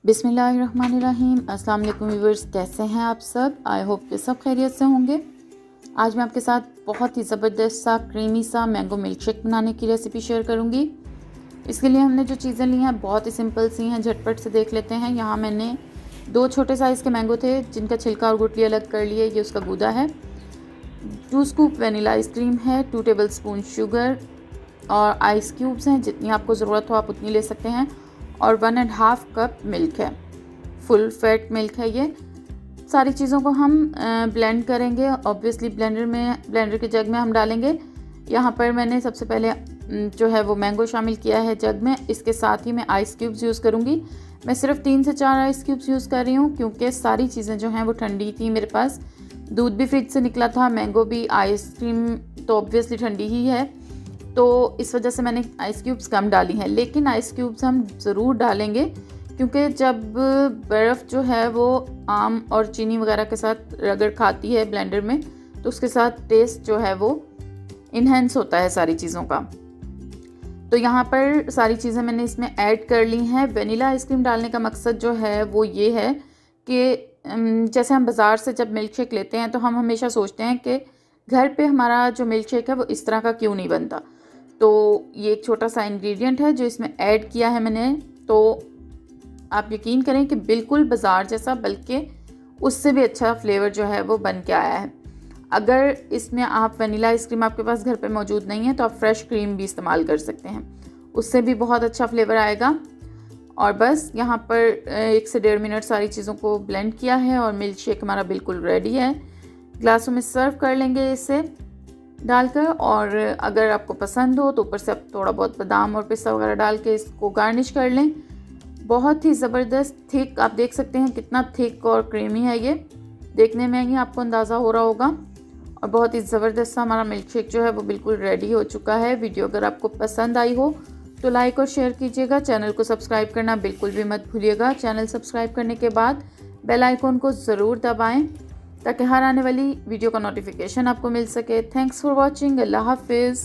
बिस्मिल्लाहिर्रहमानिर्रहीम। अस्सलाम वालेकुम व्यूअर्स, कैसे हैं आप सब? आई होप कि सब खैरियत से होंगे। आज मैं आपके साथ बहुत ही ज़बरदस्त सा क्रीमी सा मैंगो मिल्क शेक बनाने की रेसिपी शेयर करूंगी। इसके लिए हमने जो चीज़ें ली हैं बहुत ही सिंपल सी हैं, झटपट से देख लेते हैं। यहाँ मैंने 2 छोटे साइज़ के मैंगो थे जिनका छिलका और गुठली अलग कर लिए। ये उसका गूदा है। 2 स्कूप वनीला आइसक्रीम है, 2 टेबल स्पून शुगर और आइस क्यूब्स हैं। जितनी आपको ज़रूरत हो आप उतनी ले सकते हैं। और 1.5 कप मिल्क है, फुल फैट मिल्क है। ये सारी चीज़ों को हम ब्लेंड करेंगे। ऑब्वियसली ब्लेंडर के जग में हम डालेंगे। यहाँ पर मैंने सबसे पहले जो है वो मैंगो शामिल किया है जग में। इसके साथ ही मैं आइस क्यूब्स यूज़ करूँगी। मैं सिर्फ 3 से 4 आइस क्यूब्स यूज़ कर रही हूँ क्योंकि सारी चीज़ें जो हैं वो ठंडी थी मेरे पास। दूध भी फ्रिज से निकला था, मैंगो भी, आइसक्रीम तो ऑब्वियसली ठंडी ही है, तो इस वजह से मैंने आइस क्यूब्स कम डाली हैं। लेकिन आइस क्यूब्स हम ज़रूर डालेंगे क्योंकि जब बर्फ़ जो है वो आम और चीनी वगैरह के साथ रगड़ खाती है ब्लेंडर में, तो उसके साथ टेस्ट जो है वो इन्हेंस होता है सारी चीज़ों का। तो यहाँ पर सारी चीज़ें मैंने इसमें ऐड कर ली हैं। वनीला आइसक्रीम डालने का मकसद जो है वो ये है कि जैसे हम बाज़ार से जब मिल्क शेक लेते हैं तो हम हमेशा सोचते हैं कि घर पे हमारा जो मिल्क शेक है वो इस तरह का क्यों नहीं बनता। तो ये एक छोटा सा इंग्रेडिएंट है जो इसमें ऐड किया है मैंने। तो आप यकीन करें कि बिल्कुल बाज़ार जैसा, बल्कि उससे भी अच्छा फ्लेवर जो है वो बन के आया है। अगर इसमें आप वनीला आइसक्रीम आपके पास घर पे मौजूद नहीं है तो आप फ्रेश क्रीम भी इस्तेमाल कर सकते हैं, उससे भी बहुत अच्छा फ्लेवर आएगा। और बस यहाँ पर 1 से 1.5 मिनट सारी चीज़ों को ब्लेंड किया है और मिल्क शेक हमारा बिल्कुल रेडी है। ग्लासों में सर्व कर लेंगे इसे डालकर। और अगर आपको पसंद हो तो ऊपर से आप थोड़ा बहुत बादाम और पिस्ता वगैरह डाल के इसको गार्निश कर लें। बहुत ही ज़बरदस्त थिक, आप देख सकते हैं कितना थिक और क्रीमी है ये, देखने में ही आपको अंदाज़ा हो रहा होगा। और बहुत ही ज़बरदस्त सा हमारा मिल्क शेक जो है वो बिल्कुल रेडी हो चुका है। वीडियो अगर आपको पसंद आई हो तो लाइक और शेयर कीजिएगा। चैनल को सब्सक्राइब करना बिल्कुल भी मत भूलिएगा। चैनल सब्सक्राइब करने के बाद बेल आइकॉन को ज़रूर दबाएं ताकि हर आने वाली वीडियो का नोटिफिकेशन आपको मिल सके। Thanks for watching. अल्लाह हाफिज़।